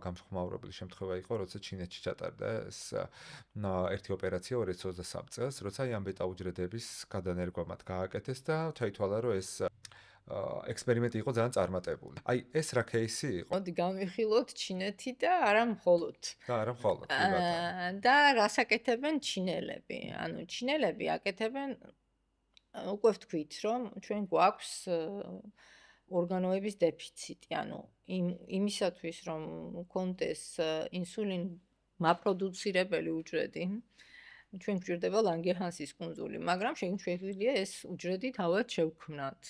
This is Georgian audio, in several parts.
გამხმაურებული შემთხვევა იყო, როცა ჩინეთში ჩატარდა ეს ერთი ოპერაცია 2023 წელს, როცა აი ამ ბეტა უჯრედების გადანერგვა მათ გააკეთეს და ჩაითვალა, რომ ეს ექსპერიმენტი იყო ძალიან წარმატებული. აი ეს რა кейსი იყო? მოდი გავიხილოთ ჩინეთი და არა მხოლოდ. და არა მხოლოდ, კი ბატონო. და რას აკეთებენ ჩინელები? ანუ ჩინელები აკეთებენ უკვე ვთქვით, რომ ჩვენ გვაქვს ორგანოების დეფიციტი, ანუ იმისათვის, რომ კონდეს ინსულინ მაპროდუცირებელი უჯრედი, ჩვენ გვჭირდება ლანგერჰანსის კუნძული, მაგრამ შეგვიძლია ეს უჯრედი თავად შევქმნათ.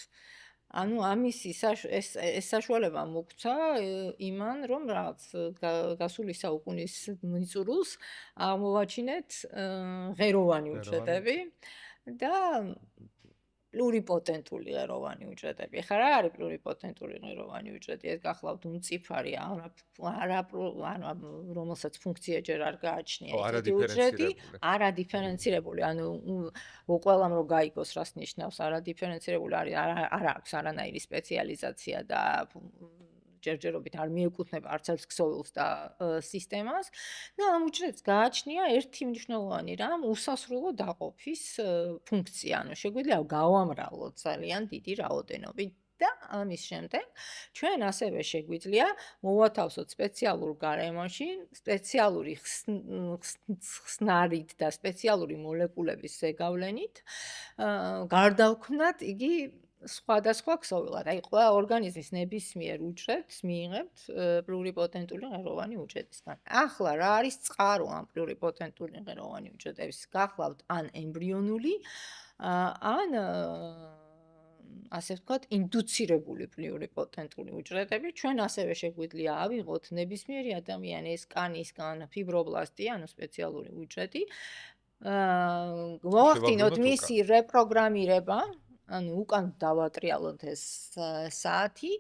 ანუ ამის ეს საშუალება მოგვცა იმან, რომ რაღაც გასული საუკუნის მიწურულს აღმოვაჩინეთ ღეროვანი უჯრედები და პლურიპოტენტული ღეროვანი უჯრედები. ხა რა არის პლურიპოტენტული ღეროვანი უჯრედი? ეს გახლავთ უმწიფარი რომელსაც ფუნქცია ჯერ არ გააჩნია. არადიფერენცირებული. ანუ ყველამ რო გაიგოს რას ნიშნავს არადიფერენცირებული არის არ აქვს არანაირი სპეციალიზაცია და ჯერჯერობით არ მიეკუთვნება არც ერთ ქსოვილს და სისტემას და ამ უჯრედს გააჩნია ერთი მნიშვნელოვანი რამ უსასრულო დაყოფის ფუნქცია. ანუ შეგვიძლია გავამრავლოთ ძალიან დიდი რაოდენობით და ამის შემდეგ ჩვენ ასევე შეგვიძლია მოვათავსოთ სპეციალურ გარემოში, სპეციალური ხსნარით და სპეციალური მოლეკულების ზეგავლენით გარდავქმნათ იგი სხვადასხვა ქსოვილად. აი ყველა ორგანიზმის ნებისმიერ უჯრედს მიიღებთ პლურიპოტენტული ღეროვანი უჯრედისგან. ახლა რა არის წყარო ამ პლურიპოტენტული ღეროვანი უჯრედების? გახლავთ ან ემბრიონული, ან ასე ვთქვათ, ინდუცირებული პლურიპოტენტული უჯრედები. ჩვენ ასევე შეგვიძლია ავიღოთ ნებისმიერი ადამიანის კანისგან ფიბრობლასტი, ანუ სპეციალური უჯრედი. მოვახდინოთ მისი რეპროგრამირება, ანუ უკან დავატრიალოთ ეს საათი,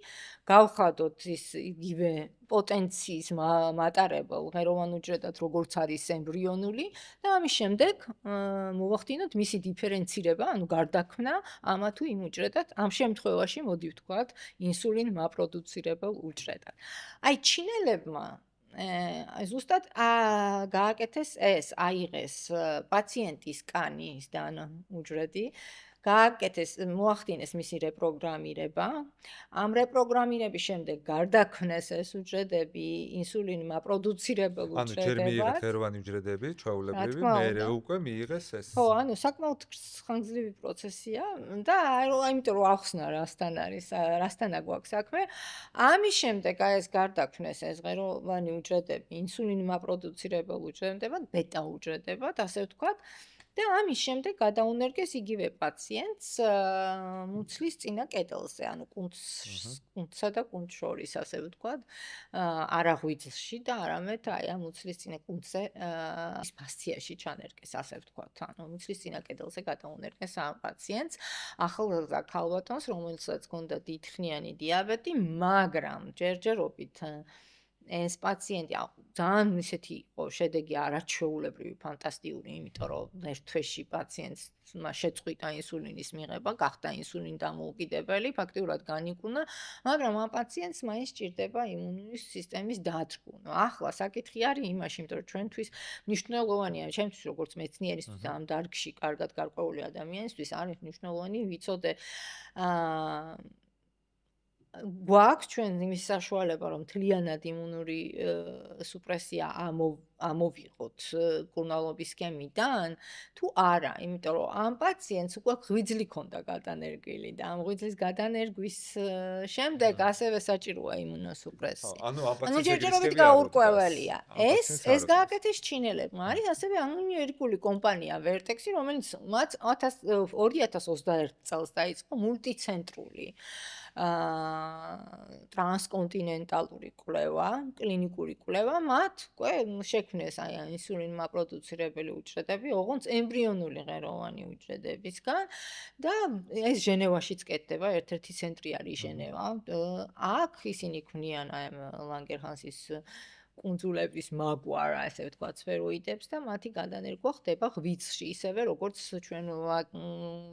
გავხადოთ ის იგივე პოტენციის მატარებელ ღეროვან უჯრედად, როგორც არის ემბრიონული და ამის შემდეგ მოვახდინოთ მისი დიფერენცირება, ანუ გარდაქმნა ამა თუ იმ უჯრედად, ამ შემთხვევაში მოდი ვთქვათ, ინსულინ მაპროდუცირებელ უჯრედად. აი ჩინელებმა ზუსტად გააკეთეს ეს, აიღეს პაციენტის კანისგან უჯრედი, გააკეთეს, მოახდინეს მისი რეპროგრამირება. ამ რეპროგრამირების შემდეგ გარდაქმნეს ეს უჯრედები ინსულინ მაპროდუცირებელ უჯრედებად. ანუ ჯერ მიიღეს ღეროვანი უჯრედები, ჩვეულებრივი, მერე უკვე მიიღეს ეს. ხო, ანუ საკმაოდ ხანგრძლივი პროცესია და იმიტომ რომ ახსნა რასთანა გვაქვს საქმე. ამის შემდეგ აი ეს გარდაქმნეს ეს ღეროვანი უჯრედები ინსულინ მაპროდუცირებელ უჯრედებად, ბეტა უჯრედებად, ასე ვთქვათ. და ამის შემდეგ გადაუნერგეს იგივე პაციენტს მუცლის წინა კედელზე, ანუ კუნთსა და კუნთს შორის, ასე ვთქვათ, არა ღვიძლში და არამედ აი ამ მუცლის წინა კუნთზე ფასციაში ჩანერგეს, ასე ვთქვათ, ანუ მუცლის წინა კედელზე გადაუნერგეს ამ პაციენტს, ახალგაზრდა ქალბატონს, რომელსაც ჰქონდა დიდხნიანი დიაბეტი, მაგრამ ჯერჯერობით ეს პაციენტი ძალიან ისეთი იყო შედეგი არაჩვეულებრივი, ფანტასტიკური, იმიტომ რომ ერთ თვეში პაციენტს შეწყვიტა ინსულინის მიღება, გახდა ინსულინ დამოუკიდებელი, ფაქტიურად განიკურნა, მაგრამ ამ პაციენტს მაინც სჭირდება იმუნური სისტემის დათრგუნა. ახლა საკითხი არის იმაში, იმიტომ რომ ჩვენთვის მნიშვნელოვანია, ჩემთვის როგორც მეცნიერისთვის ამ დარგში კარგად გარკვეული ადამიანისთვის არის მნიშვნელოვანი ვიცოდე გვაქვს ჩვენ იმის საშუალება, რომ მთლიანად იმუნური სუპრესია ამოვიღოთ კურნალობის სქემიდან, თუ არა, იმიტომ რომ ამ პაციენტს უკვე ღვიძლი ჰქონდა გადანერგილი და ამ ღვიძლის გადანერგვის შემდეგ ასევე საჭიროა იმუნოსუპრესია. ანუ ჯერჯერობით გაურკვეველია. ეს გააკეთეს ჩინელებმა. არის ასევე ამერიკული კომპანია Vertex-ი, რომელიც მათ 2021 წელს დაიწყო მულტიცენტრული ტრანსკონტინენტალური კვლევა, კლინიკური კვლევა, მათ უკვე შექმნეს აი ინსულინ მაპროდუცირებელი უჯრედები, ოღონდ ემბრიონული ღეროვანი უჯრედებისგან და ეს ჟენევაშიც კეთდება, ერთ-ერთი ცენტრი არის ჟენევა. აქ ისინი ქმნიან აი ლანგერჰანსის კუნძულების მაგვარა, ასე ვთქვათ, სფეროიდებს და მათი გადანერგვა ხდება ღვიძლში, ისევე როგორც ჩვენ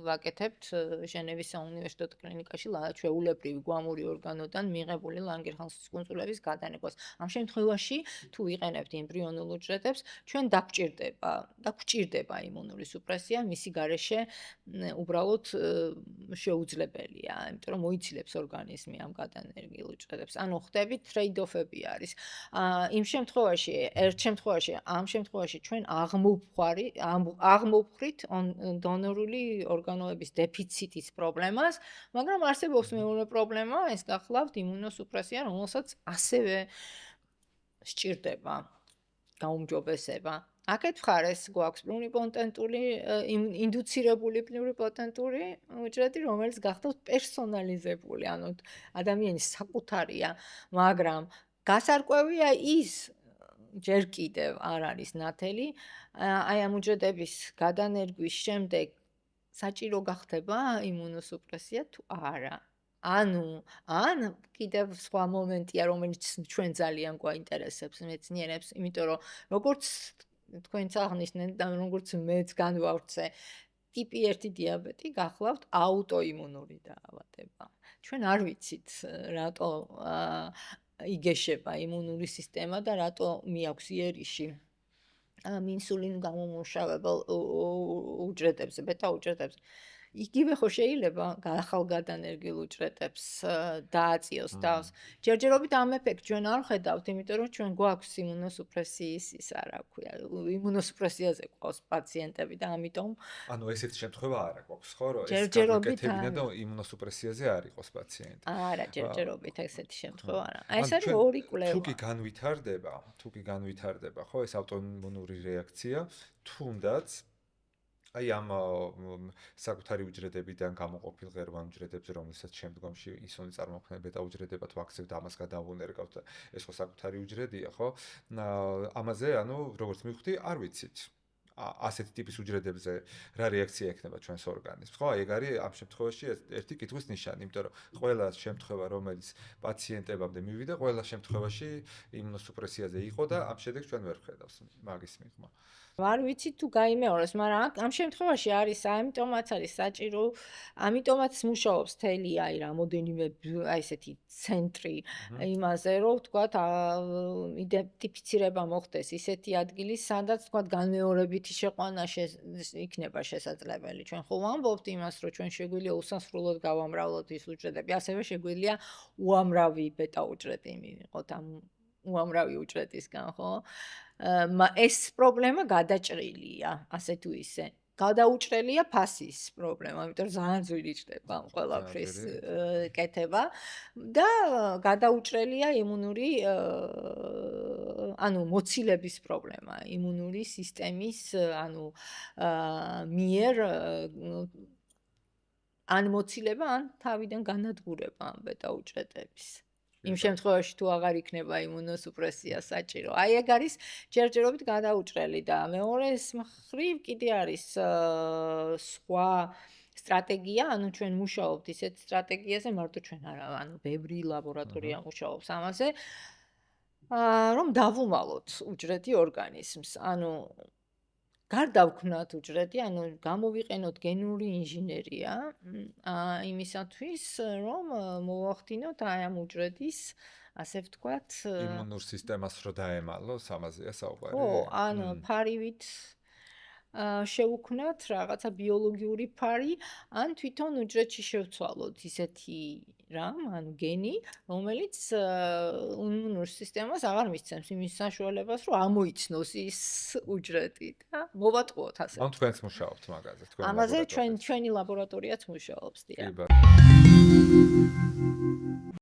ვაკეთებთ ჟენევის საუნივერსიტეტო კლინიკაში ჩვეულებრივი გვამური ორგანოდან მიღებული ლანგერჰანსის კუნძულების გადანერგვას. ამ შემთხვევაში, თუ ვიყენებთ ემბრიონულ უჯრედებს, ჩვენ გვჭირდება იმუნური სუპრესია, მისი გარეშე უბრალოდ შეუძლებელია, იმიტომ რომ მოიცილებს ორგანიზმი ამ გადანერგილ უჯრედებს. ანუ ხდებით ტრეიდ-ოფები არის. ამ შემთხვევაში ჩვენ აღმოვხვრით დონორული ორგანოების დეფიციტის პრობლემას, მაგრამ არსებობს მეორე პრობლემა, ეს გახლავთ იმუნოსუპრესია, რომელსაც ასევე სჭირდება გაუმჯობესება. აქეთ მხარეს გვაქვს პლურიპოტენტური ინდუცირებული პლურიპოტენტური უჯრედი, რომელიც გახლავთ პერსონალიზებული, ანუ ადამიანის საკუთარია, მაგრამ გასარკვევია ის ჯერ კიდევ არ არის ნათელი, აი ამ უჯრედების გადანერგვის შემდეგ საჭირო გახდება იმუნოსუპრესია თუ არა. ან კიდევ სხვა მომენტია, რომელიც ჩვენ ძალიან გვაინტერესებს მეცნიერებს, იმიტომ რომ როგორც თქვენც აღნიშნეთ და როგორც მეც განვავრცე, ტიპი 1 დიაბეტი გახლავთ აუტოიმუნური დაავადება. ჩვენ არ ვიცით, რატო იგეშება იმუნური სისტემა და რატო მიაქვს იერიში ინსულინ გამომუშავებელ უჯრედებზე, ბეტა უჯრედებზე. იგივე ხო შეიძლება ახალგადანერგილ უჯრედებს დააწიოს თავს. ჯერჯერობით ამ ეფექტს ჩვენ არ ხედავთ, იმიტომ რომ ჩვენ გვაქვს იმუნოსუპრესიის რა ქვია, იმუნოსუპრესიაზე ყავს პაციენტები და ამიტომ ანუ ესეთი შემთხვევა არა გვაქვს, ხო, რომ ეს ჯერჯერობით გაკეთებინა და იმუნოსუპრესიაზე არ იყოს პაციენტი. არა, ჯერჯერობით ესეთი შემთხვევა არა. ეს არის ორი კვლევა. თუ კი განვითარდება, ხო, ეს ავტოიმუნური რეაქცია, თუნდაც აი ამ საკუთარი უჯრედებიდან გამოყოფილ ღეროვან უჯრედებზე, რომელსაც შემდგომში ინსულინი წარმოქმნიან ბეტა უჯრედებად ვაქცევთ და ამას გადავუნერგავთ, ეს ხო საკუთარი უჯრედია, ხო? ამაზე, ანუ როგორც მივხვდი, არ ვიცით. ასეთი ტიპის უჯრედებზე რა რეაქცია ექნება ჩვენს ორგანიზმს, ხო? აი ეგ არის ამ შემთხვევაში ერთი კითხვის ნიშანი, იმიტომ რომ ყველა შემთხვევა, რომელიც პაციენტებამდე მივიდა, ყველა შემთხვევაში იმუნოსუპრესიაზე იყო და ამ შედეგს ჩვენ ვერ ხედავს მაგის მიღმა. არ ვიცი თუ გაიმეოროს, მაგრამ ამ შემთხვევაში არის, ამიტომაც არის საჭირო, ამიტომაც მუშაობს თელი აი რამოდენიმე აი ესეთი ცენტრი იმაზე, რომ ვთქვათ, იდენტიფიცირება მოხდეს ისეთი ადგილი, სადაც ვთქვათ, განმეორებითი შეყვანა იქნება შესაძლებელი. ჩვენ ხო ვამბობთ იმას, რომ ჩვენ შეგვიძლია უსასრულოდ გავამრავლოთ ის უჯრედები, ასევე შეგვიძლია უამრავი ბეტა უჯრედი მივიღოთ ამ უამრავი უჯრედისგან, ხო? ეს პრობლემა გადაჭრილია, ასე თუ ისე. გადაუჭრელია ფასის პრობლემა, იმიტომ რომ ძალიან ძვირი ჩდება ამ ყველაფრის კეთება და გადაუჭრელია იმუნური ანუ მოცილების პრობლემა, იმუნური სისტემის ანუ მიერ ან მოცილება, ან თავიდან განადგურება ამ ბეტა უჯრედების. იმ შემთხვევაში თუ აღარ იქნება იმუნოსუპრესია საჭირო. აი ეგ არის ჯერჯერობით გადაუჭრელი და მეორეს მხრივ კიდე არის სხვა სტრატეგია, ანუ ჩვენ მუშაობთ ისეთ სტრატეგიაზე, მარტო ჩვენ არა, ანუ ბევრი ლაბორატორია მუშაობს ამაზე, რომ დავუმალოთ უჯრედი ორგანიზმს. ანუ გარდავქმნათ უჯრედი, ანუ გამოვიყენოთ გენური ინჟინერია იმისათვის, რომ მოვახდინოთ აი ამ უჯრედის, ასე ვთქვათ, იმუნურ სისტემას რო დაემალოს, ამაზეა საუბარი. ხო, ანუ ფარივით შევუქმნათ რაღაცა ბიოლოგიური ფარი, ან თვითონ უჯრედში შევცვალოთ ისეთი რამ, ანუ გენი, რომელიც იმუნურ სისტემას აღარ მისცემს იმის საშუალებას, რომ ამოიცნოს ის უჯრედი და მოვატყუოთ ასე. ან თქვენც მუშაობთ მაგაზე, თქვენ ამაზე ჩვენი ლაბორატორიაც მუშაობს, დიახ.